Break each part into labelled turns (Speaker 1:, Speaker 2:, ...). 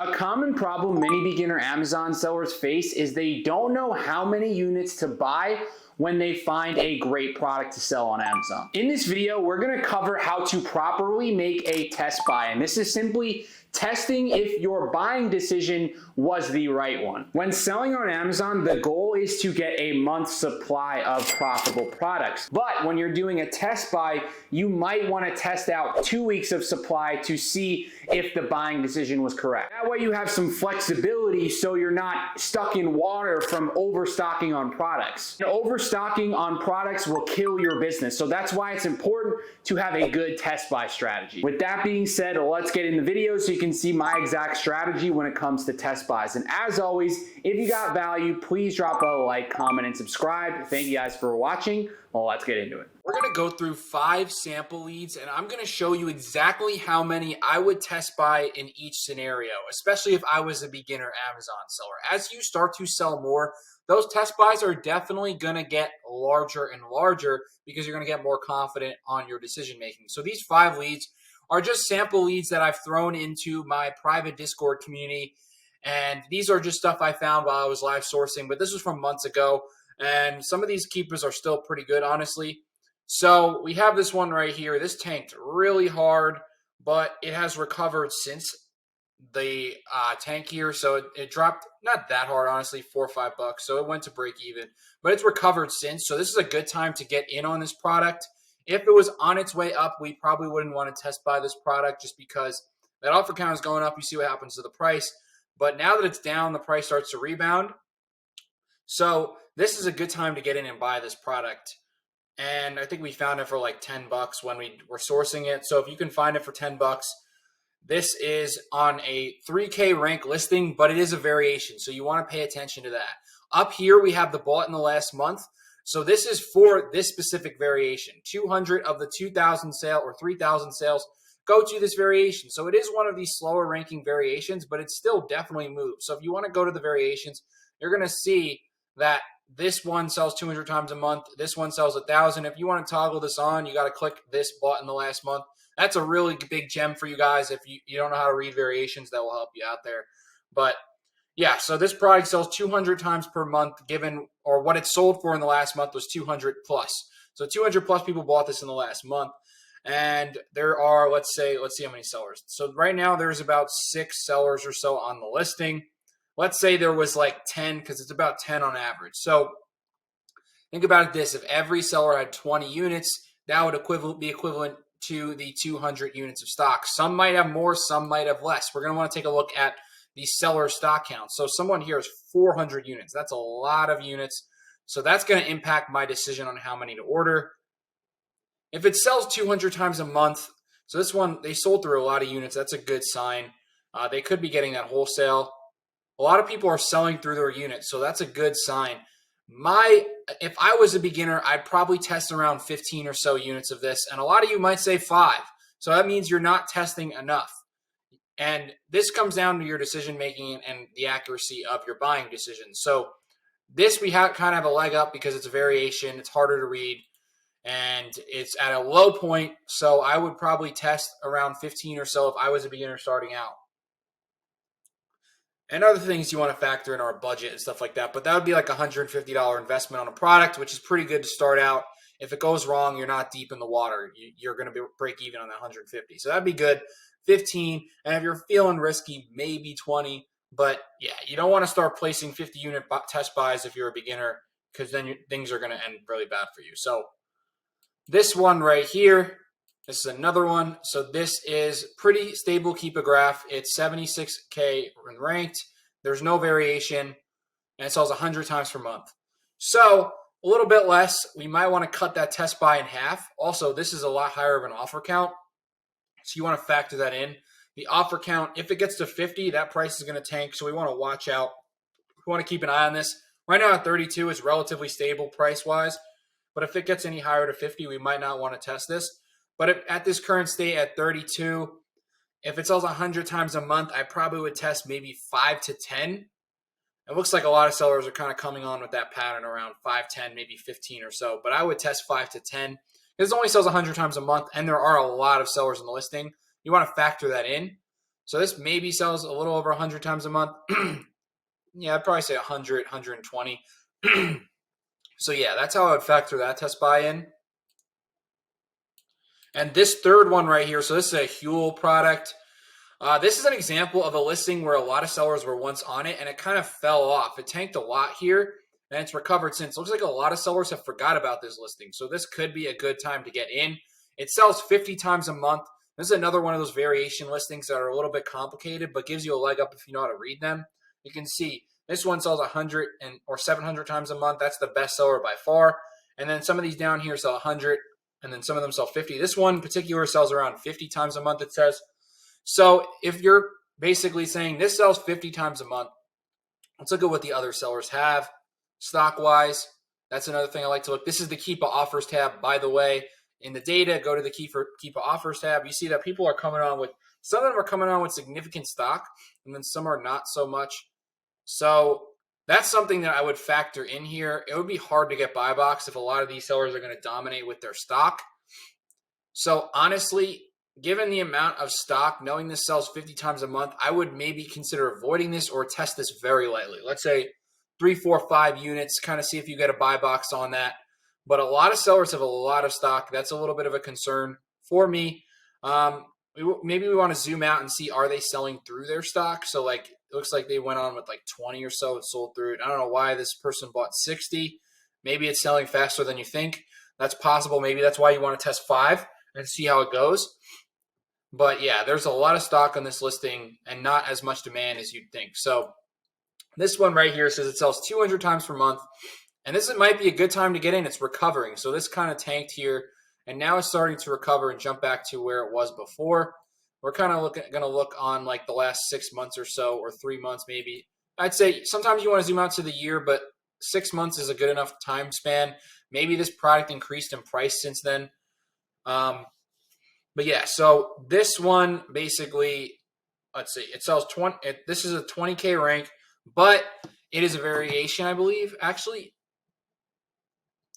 Speaker 1: A common problem many beginner Amazon sellers face is they don't know how many units to buy when they find a great product to sell on Amazon. In this video, we're going to cover how to properly make a test buy, and this is simply testing if your buying decision was the right one. When selling on Amazon, the goal is to get a month's supply of profitable products. But when you're doing a test buy, you might want to test out 2 weeks of supply to see if the buying decision was correct. That way you have some flexibility so you're not stuck in water from overstocking on products. And overstocking on products will kill your business. So that's why it's important to have a good test buy strategy. With that being said, let's get in the video so you can see my exact strategy when it comes to test buys. And as always, if you got value, please drop a like, comment, and subscribe. Thank you guys for watching. Well, let's get into it.
Speaker 2: We're going to go through 5 sample leads, and I'm going to show you exactly how many I would test buy in each scenario, especially if I was a beginner Amazon seller. As you start to sell more, those test buys are definitely going to get larger and larger because you're going to get more confident on your decision making. So these 5 leads are just sample leads that I've thrown into my private Discord community, and these are just stuff I found while I was live sourcing, but this was from months ago. And some of these keepers are still pretty good, honestly. So we have this one right here. This tanked really hard, but it has recovered since the tank here. So it dropped not that hard, honestly, $4 or $5. So it went to break even, but it's recovered since. So this is a good time to get in on this product. If it was on its way up, we probably wouldn't want to test buy this product just because that offer count is going up. You see what happens to the price. But now that it's down, the price starts to rebound. So this is a good time to get in and buy this product. And I think we found it for like $10 when we were sourcing it. So if you can find it for $10, this is on a 3K rank listing, but it is a variation. So you want to pay attention to that. Up here, we have the bought in the last month. So this is for this specific variation. 200 of the 2,000 sale or 3,000 sales go to this variation. So it is one of these slower ranking variations, but it still definitely moves. So if you want to go to the variations, you're going to see that this one sells 200 times a month. This one sells 1,000. If you want to toggle this on, you got to click this bought in the last month. That's a really big gem for you guys. If you don't know how to read variations, that will help you out there. But yeah, so this product sells 200 times per month or what it sold for in the last month was 200 plus. So 200 plus people bought this in the last month. And there are, let's see how many sellers. So right now there's about 6 sellers or so on the listing. Let's say there was like 10 because it's about 10 on average. So think about this. If every seller had 20 units, that would be equivalent to the 200 units of stock. Some might have more, some might have less. We're going to want to take a look at the seller stock count. So someone here is 400 units. That's a lot of units. So that's going to impact my decision on how many to order. If it sells 200 times a month, so this one, they sold through a lot of units. That's a good sign. They could be getting that wholesale. A lot of people are selling through their units, so that's a good sign. If I was a beginner, I'd probably test around 15 or so units of this, and a lot of you might say 5. So that means you're not testing enough. And this comes down to your decision making and the accuracy of your buying decisions. So this we kind of have a leg up because it's a variation. It's harder to read, and it's at a low point. So I would probably test around 15 or so if I was a beginner starting out. And other things you want to factor in our budget and stuff like that. But that would be like a $150 investment on a product, which is pretty good to start out. If it goes wrong, you're not deep in the water. You're going to break even on that 150. So that'd be good. 15. And if you're feeling risky, maybe 20. But yeah, you don't want to start placing 50 unit test buys if you're a beginner, because then things are going to end really bad for you. So this one right here, this is another one. So this is pretty stable keep a graph. It's 76K ranked. There's no variation, and it sells 100 times per month. So a little bit less. We might want to cut that test buy in half. Also, this is a lot higher of an offer count, so you want to factor that in. The offer count, if it gets to 50, that price is going to tank, so we want to watch out. We want to keep an eye on this. Right now at 32 is relatively stable price-wise, but if it gets any higher to 50, we might not want to test this. But at this current state at 32, if it sells 100 times a month, I probably would test maybe 5 to 10. It looks like a lot of sellers are kind of coming on with that pattern around 5, 10, maybe 15 or so. But I would test 5 to 10. This only sells 100 times a month, and there are a lot of sellers in the listing. You want to factor that in. So this maybe sells a little over 100 times a month. Yeah, I'd probably say 100, 120. So yeah, that's how I would factor that test buy in. And this third one right here, so this is a Huel product. This is an example of a listing where a lot of sellers were once on it and it kind of fell off. It tanked a lot here and it's recovered since. Looks like a lot of sellers have forgot about this listing. So this could be a good time to get in. It sells 50 times a month. This is another one of those variation listings that are a little bit complicated, but gives you a leg up if you know how to read them. You can see this one sells 100 or 700 times a month. That's the best seller by far. And then some of these down here sell 100, and then some of them sell 50. This one in particular sells around 50 times a month, it says. So if you're basically saying this sells 50 times a month, let's look at what the other sellers have stock-wise. That's another thing I like to look. This is the Keep Offers tab, by the way. In the data, go to the Keep Offers tab. You see that people are coming on with, some of them are coming on with significant stock, and then some are not so much. So that's something that I would factor in here. It would be hard to get buy box if a lot of these sellers are going to dominate with their stock. So honestly, given the amount of stock, knowing this sells 50 times a month, I would maybe consider avoiding this or test this very lightly. Let's say 3, 4, 5 units, kind of see if you get a buy box on that. But a lot of sellers have a lot of stock. That's a little bit of a concern for me. Maybe we want to zoom out and see, are they selling through their stock? So like, it looks like they went on with like 20 or so and sold through it. I don't know why this person bought 60. Maybe it's selling faster than you think. That's possible. Maybe that's why you want to test 5 and see how it goes. But yeah, there's a lot of stock on this listing and not as much demand as you'd think. So this one right here says it sells 200 times per month. And this might be a good time to get in. It's recovering. So this kind of tanked here. And now it's starting to recover and jump back to where it was before. We're kind of going to look on like the last 6 months or so, or 3 months maybe. I'd say sometimes you want to zoom out to the year, but 6 months is a good enough time span. Maybe this product increased in price since then. But yeah, so this one basically, let's see, it sells 20. This is a 20K rank, but it is a variation, I believe. Actually,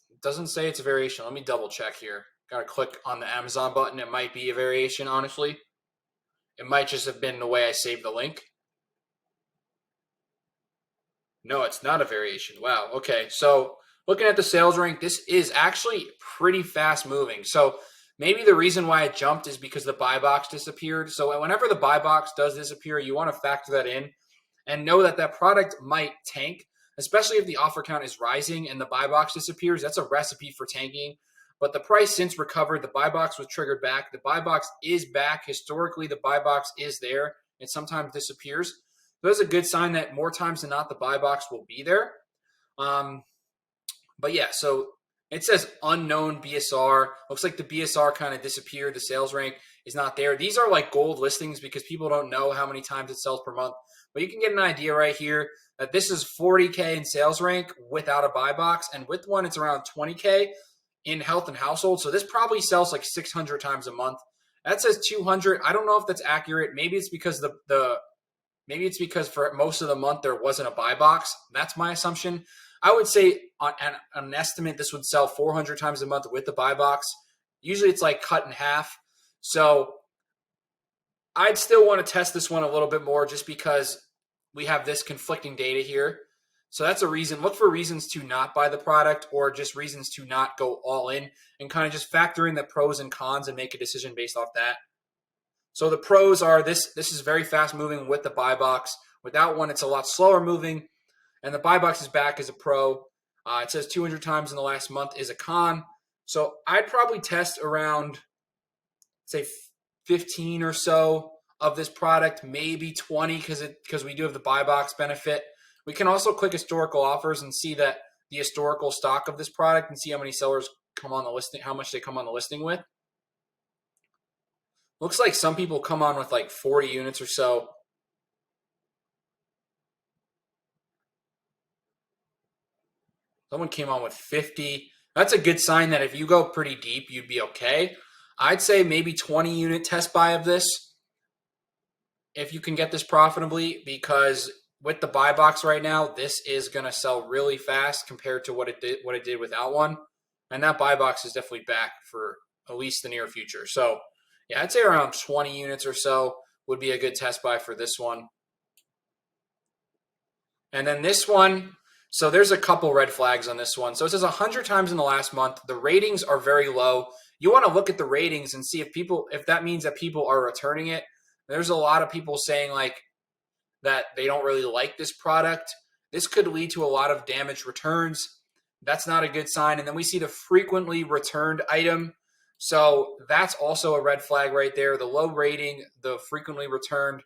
Speaker 2: it doesn't say it's a variation. Let me double check here. Got to click on the Amazon button. It might be a variation, honestly. It might just have been the way I saved the link. No, it's not a variation. Wow. Okay. So looking at the sales rank, this is actually pretty fast moving. So maybe the reason why it jumped is because the buy box disappeared. So whenever the buy box does disappear, you want to factor that in and know that that product might tank, especially if the offer count is rising and the buy box disappears. That's a recipe for tanking. But the price since recovered, the buy box was triggered back. The buy box is back. Historically, the buy box is there. It sometimes disappears. So that's a good sign that more times than not, the buy box will be there. But yeah, so it says unknown BSR. Looks like the BSR kind of disappeared. The sales rank is not there. These are like gold listings because people don't know how many times it sells per month. But you can get an idea right here that this is 40K in sales rank without a buy box. And with one, it's around 20K in health and household. So this probably sells like 600 times a month. That says 200. I don't know if that's accurate. Maybe it's because maybe it's because for most of the month there wasn't a buy box. That's my assumption. I would say on an estimate, this would sell 400 times a month with the buy box. Usually it's like cut in half. So I'd still want to test this one a little bit more just because we have this conflicting data here. So that's a reason. Look for reasons to not buy the product or just reasons to not go all in and kind of just factor in the pros and cons and make a decision based off that. So the pros are this is very fast moving with the buy box. Without one, it's a lot slower moving. And the buy box is back as a pro. It says 200 times in the last month is a con. So I'd probably test around, say, 15 or so of this product, maybe 20 because we do have the buy box benefit. We can also click historical offers and see that the historical stock of this product and see how many sellers come on the listing, how much they come on the listing with. Looks like some people come on with like 40 units or so. Someone came on with 50. That's a good sign that if you go pretty deep, you'd be okay. I'd say maybe 20 unit test buy of this if you can get this profitably, because with the buy box right now, this is going to sell really fast compared to what it did without one. And that buy box is definitely back for at least the near future. So yeah, I'd say around 20 units or so would be a good test buy for this one. And then this one, so there's a couple red flags on this one. So it says 100 times in the last month. The ratings are very low. You want to look at the ratings and see if that means that people are returning it. There's a lot of people saying like that they don't really like this product. This could lead to a lot of damaged returns. That's not a good sign. And then we see the frequently returned item. So that's also a red flag right there. The low rating, the frequently returned.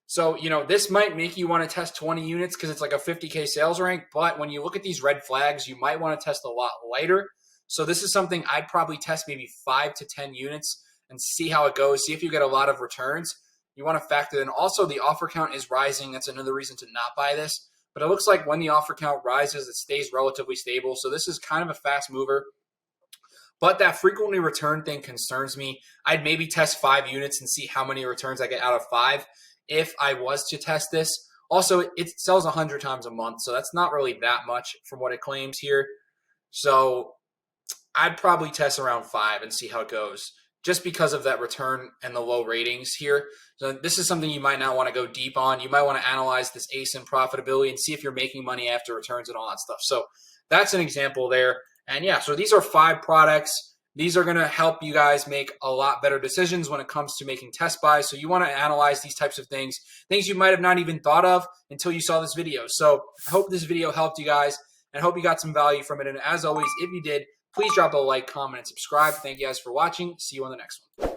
Speaker 2: So, this might make you want to test 20 units because it's like a 50K sales rank. But when you look at these red flags, you might want to test a lot lighter. So this is something I'd probably test maybe 5 to 10 units and see how it goes. See if you get a lot of returns. You want to factor in. Also, the offer count is rising. That's another reason to not buy this. But it looks like when the offer count rises, it stays relatively stable. So this is kind of a fast mover. But that frequently returned thing concerns me. I'd maybe test 5 units and see how many returns I get out of 5 if I was to test this. Also, it sells 100 times a month, so that's not really that much from what it claims here. So I'd probably test around 5 and see how it goes, just because of that return and the low ratings here. So this is something you might not want to go deep on. You might want to analyze this ASIN profitability and see if you're making money after returns and all that stuff. So that's an example there. And yeah, so these are 5 products. These are going to help you guys make a lot better decisions when it comes to making test buys. So you want to analyze these types of things you might have not even thought of until you saw this video. So I hope this video helped you guys and hope you got some value from it. And as always, if you did, please drop a like, comment, and subscribe. Thank you guys for watching. See you on the next one.